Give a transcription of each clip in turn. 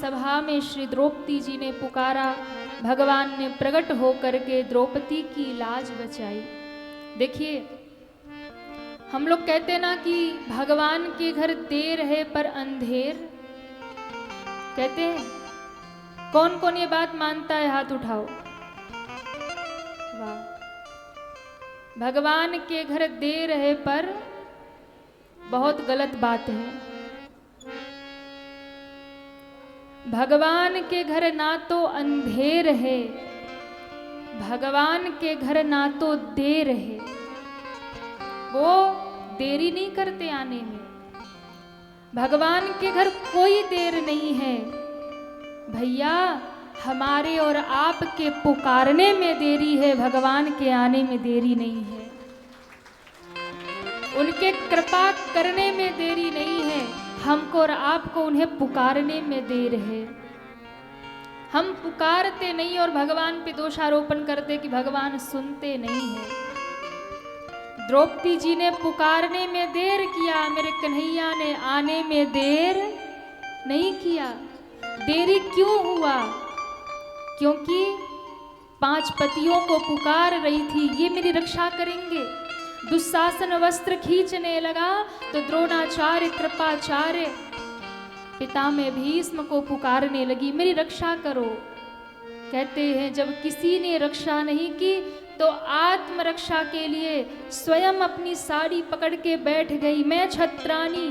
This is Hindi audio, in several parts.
सभा में श्री द्रौपदी जी ने पुकारा, भगवान ने प्रकट होकर के द्रौपदी की लाज बचाई। देखिए, हम लोग कहते हैं ना कि भगवान के घर देर है पर अंधेर, कहते हैं। कौन कौन ये बात मानता है? हाथ उठाओ। वाह। भगवान के घर देर है पर बहुत गलत बात है। भगवान के घर ना तो अंधेर है, भगवान के घर ना तो देर है। वो देरी नहीं करते आने में। भगवान के घर कोई देर नहीं है भैया, हमारे और आपके पुकारने में देरी है, भगवान के आने में देरी नहीं है। उनके कृपा करने में देरी नहीं है, हमको और आपको उन्हें पुकारने में देर है। हम पुकारते नहीं और भगवान पे दोषारोपण करते कि भगवान सुनते नहीं है। द्रौपदी जी ने पुकारने में देर किया, मेरे कन्हैया ने आने में देर नहीं किया। देरी क्यों हुआ? क्योंकि 5 पतियों को पुकार रही थी, ये मेरी रक्षा करेंगे। दुशासन वस्त्र खींचने लगा तो द्रोणाचार्य, कृपाचार्य, पितामह भीष्म को पुकारने लगी, मेरी रक्षा करो। कहते हैं जब किसी ने रक्षा नहीं की तो आत्मरक्षा के लिए स्वयं अपनी साड़ी पकड़ के बैठ गई, मैं छत्रानी,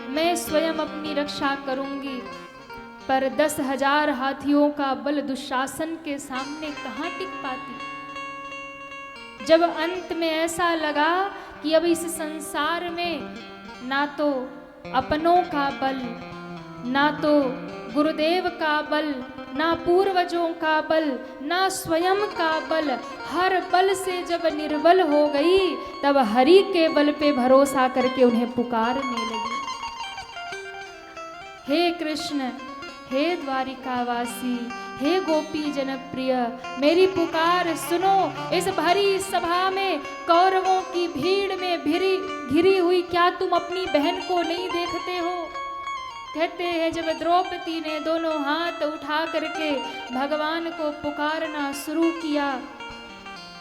मैं स्वयं अपनी रक्षा करूंगी। पर 10,000 हाथियों का बल दुशासन के सामने कहाँ टिक पाती। जब अंत में ऐसा लगा कि अब इस संसार में ना तो अपनों का बल, ना तो गुरुदेव का बल, ना पूर्वजों का बल, ना स्वयं का बल, हर बल से जब निर्बल हो गई तब हरि के बल पे भरोसा करके उन्हें पुकारने लगी। हे कृष्ण, हे द्वारिकावासी, हे गोपी जनप्रिय, मेरी पुकार सुनो। इस भरी सभा में कौरवों की भीड़ में घिरी हुई क्या तुम अपनी बहन को नहीं देखते हो? कहते हैं जब द्रौपदी ने दोनों हाथ उठा करके भगवान को पुकारना शुरू किया,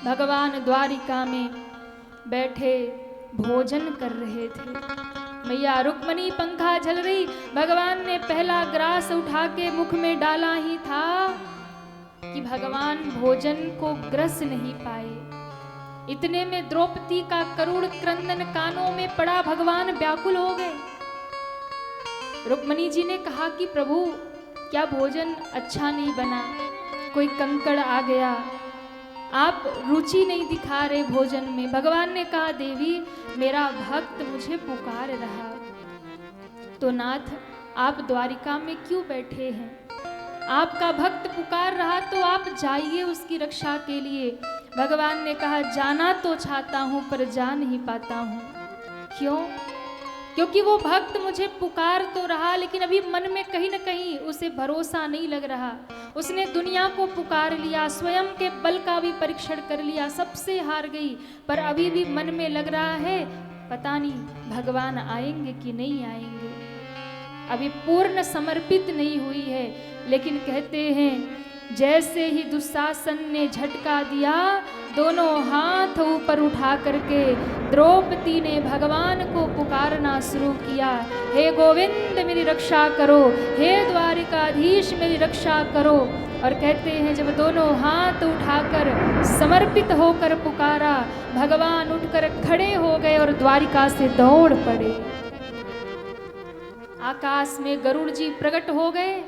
भगवान द्वारिका में बैठे भोजन कर रहे थे। मैया रुक्मणी पंखा झल रही, भगवान ने पहला ग्रास उठा के मुख में डाला ही था कि भगवान भोजन को ग्रस नहीं पाए। इतने में द्रौपदी का करुण क्रंदन कानों में पड़ा, भगवान व्याकुल हो गए। रुक्मणी जी ने कहा कि प्रभु क्या भोजन अच्छा नहीं बना, कोई कंकड़ आ गया, आप रुचि नहीं दिखा रहे भोजन में। भगवान ने कहा देवी मेरा भक्त मुझे पुकार रहा, तो नाथ आप द्वारिका में क्यों बैठे हैं? आपका भक्त पुकार रहा तो आप जाइए उसकी रक्षा के लिए। भगवान ने कहा जाना तो चाहता हूं पर जा नहीं पाता हूं। क्यों? क्योंकि वो भक्त मुझे पुकार तो रहा लेकिन अभी मन में कहीं न कहीं उसे भरोसा नहीं लग रहा। उसने दुनिया को पुकार लिया, स्वयं के बल का भी परीक्षण कर लिया, सबसे हार गई, पर अभी भी मन में लग रहा है पता नहीं भगवान आएंगे कि नहीं आएंगे। अभी पूर्ण समर्पित नहीं हुई है। लेकिन कहते हैं जैसे ही दुशासन ने झटका दिया, दोनों हाथ ऊपर उठा करके द्रौपदी ने भगवान को पुकारना शुरू किया, हे गोविंद मेरी रक्षा करो, हे द्वारिकाधीश मेरी रक्षा करो। और कहते हैं जब दोनों हाथ उठाकर समर्पित होकर पुकारा, भगवान उठकर खड़े हो गए और द्वारिका से दौड़ पड़े। आकाश में गरुड़ जी प्रकट हो गए।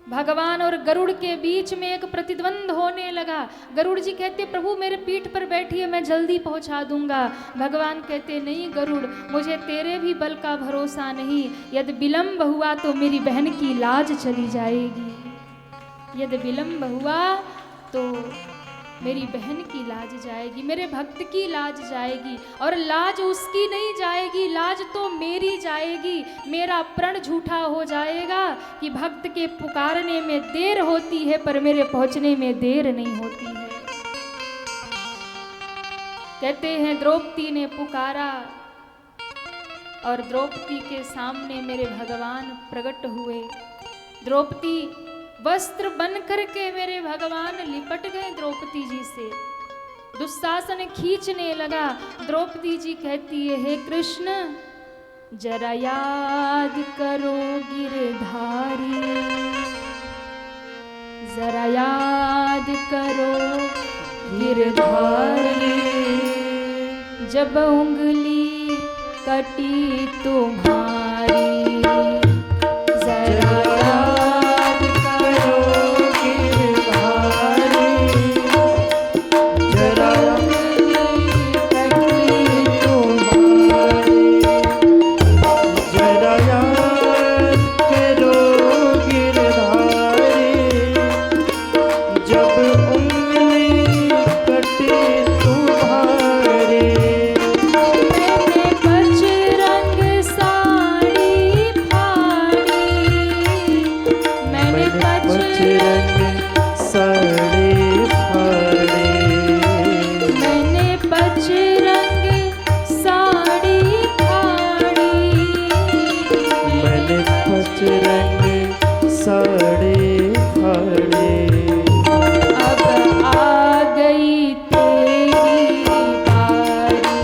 भगवान और गरुड़ के बीच में एक प्रतिद्वंद होने लगा। गरुड़ जी कहते प्रभु मेरे पीठ पर बैठिए, मैं जल्दी पहुंचा दूंगा। भगवान कहते नहीं गरुड़, मुझे तेरे भी बल का भरोसा नहीं, यदि विलंब हुआ तो मेरी बहन की लाज चली जाएगी, यदि विलंब हुआ तो मेरी बहन की लाज जाएगी, मेरे भक्त की लाज जाएगी। और लाज उसकी नहीं जाएगी, लाज तो मेरी जाएगी। मेरा प्रण झूठा हो जाएगा कि भक्त के पुकारने में देर होती है पर मेरे पहुंचने में देर नहीं होती है। कहते हैं द्रौपदी ने पुकारा और द्रौपदी के सामने मेरे भगवान प्रकट हुए। द्रौपदी वस्त्र बन करके मेरे भगवान लिपट गए द्रौपदी जी से। दुशासन खींचने लगा। द्रौपदी जी कहती है, हे कृष्ण जरा याद करो गिरधारी, जरा याद करो गिरधारी, जब उंगली कटी तुम्हारी, जरा याद करो गिरधारी, जरा उंगली कटी तुम्हारी, जरा याद करो गिरधारी, जब उंगली कटी तुम्हारी। मैंने पचरंग साड़ी फाड़ी, मैंने पचरंग साड़ी फाड़ी, मैंने पचरंग साड़ी फाड़ी। अब आ गई तेरी बारी,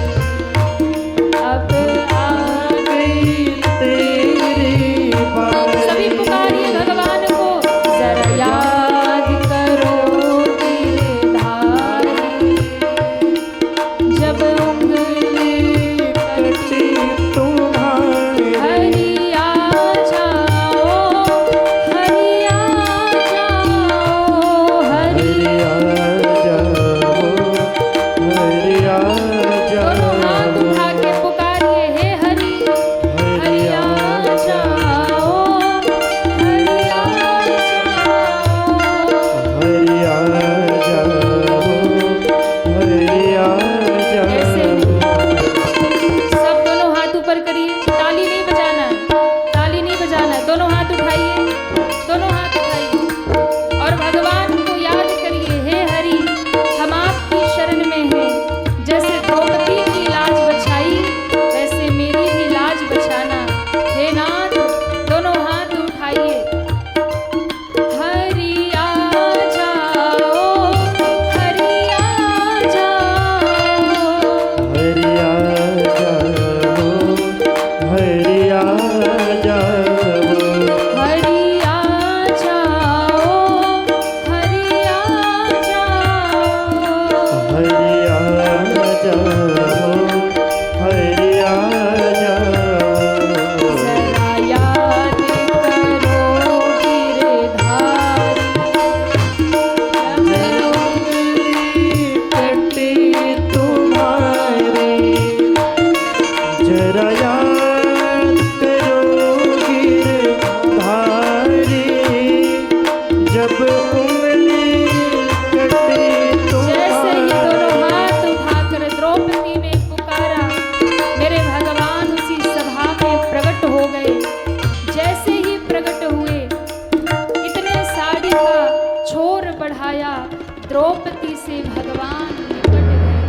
अब आ गई तेरी बारी। सभी पुकारिए भगवान को, जरा याद करो गिरधारी, जब उंगली कटी तुम्हारी। हरि आ जाओ, हरि आ जाओ, हरि हरि आ जाओ, हरि आ दोनों हाथ जाओ, उठा के पुकारिए, हे हरि हरि आ जाओ, हरि आ जाओ। हरि आ जाओ, हरि आ ऐसे जाओ। सब दोनों हाथ ऊपर करिए, ताली नहीं बजाना, ताली नहीं बजाना, दोनों हाथ उठाइए, दोनों हाथ उठाइए और भगवान को याद करिए, हे हरि हम आपकी शरण में हैं। जैसे द्रौपदी की लाज बचाई वैसे मेरी भी लाज बचाना, हे नाथ दोनों हाथ उठाइए। हरि आ जाओ, हरि आ जाओ, हरि आ जाओ, हरि आ जाओ, हरि आ जाओ, हरि आ जाओ। हरि आ जाओ, हरि आ जाओ। जरा याद करो गिरधारी, जब उंगली कटी तुम्हारी, जरा याद करो गिरधारी, जब उंगली कटी जैसे ही दोनों तुम्हारी। हाथ उठाकर द्रौपदी ने पुकारा, मेरे भगवान उसी सभा में प्रकट हो गए। जैसे ही प्रकट हुए, इतने साड़ी का छोर बढ़ाया, द्रौपदी से भगवान निपट गए।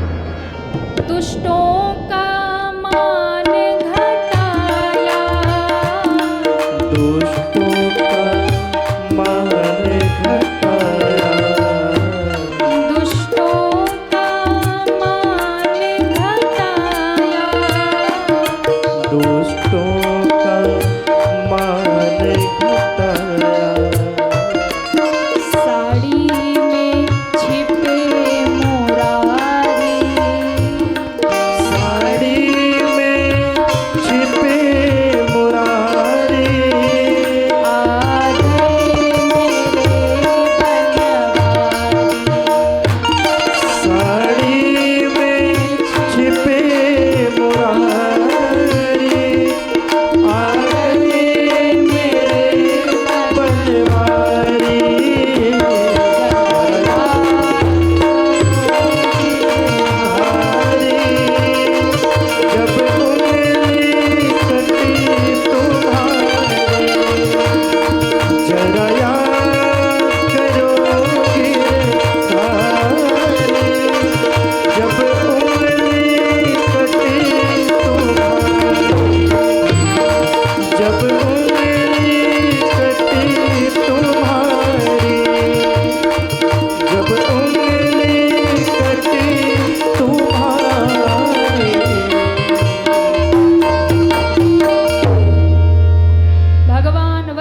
दुष्टों का मान घटाया, दुष्टों का मान घटाया, दुष्टों का मान घटाया, दुष्टों का मान घटाया। साड़ी में छिपे मुरारी,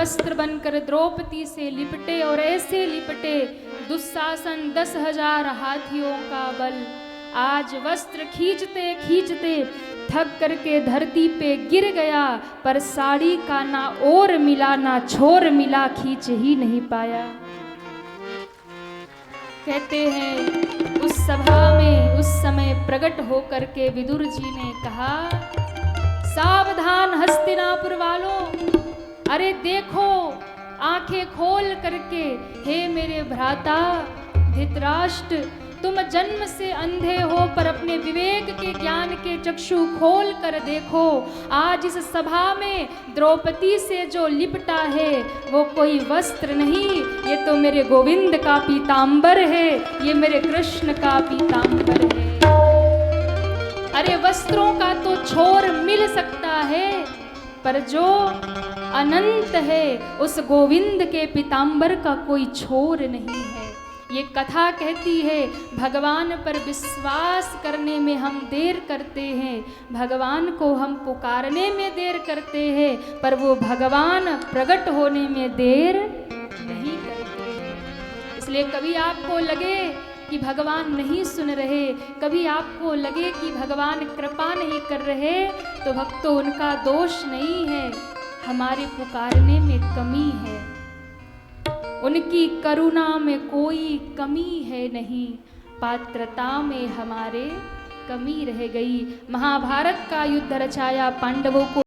वस्त्र बनकर द्रौपदी से लिपटे और ऐसे लिपटे दुशासन 10,000 हाथियों का बल। आज वस्त्र खींचते खींचते थक करके धरती पे गिर गया, पर साड़ी का ना ओर मिला ना छोर मिला, खींच ही नहीं पाया। कहते हैं उस सभा में उस समय प्रकट होकर के विदुर जी ने कहा, सावधान हस्तिनापुर वालों, अरे देखो आंखें खोल करके, हे मेरे भ्राता धृतराष्ट्र, तुम जन्म से अंधे हो पर अपने विवेक के ज्ञान के चक्षु खोल कर देखो। आज इस सभा में द्रौपदी से जो लिपटा है वो कोई वस्त्र नहीं, ये तो मेरे गोविंद का पीतांबर है, ये मेरे कृष्ण का पीतांबर है। अरे वस्त्रों का तो छोर मिल सकता है, पर जो अनंत है उस गोविंद के पीतांबर का कोई छोर नहीं है। ये कथा कहती है भगवान पर विश्वास करने में हम देर करते हैं, भगवान को हम पुकारने में देर करते हैं, पर वो भगवान प्रकट होने में देर नहीं करते हैं। इसलिए कभी आपको लगे कि भगवान नहीं सुन रहे, कभी आपको लगे कि भगवान कृपा नहीं कर रहे, तो भक्तों उनका दोष नहीं है, हमारे पुकारने में कमी है। उनकी करुणा में कोई कमी है नहीं, पात्रता में हमारे कमी रह गई। महाभारत का युद्ध रचाया, पांडवों को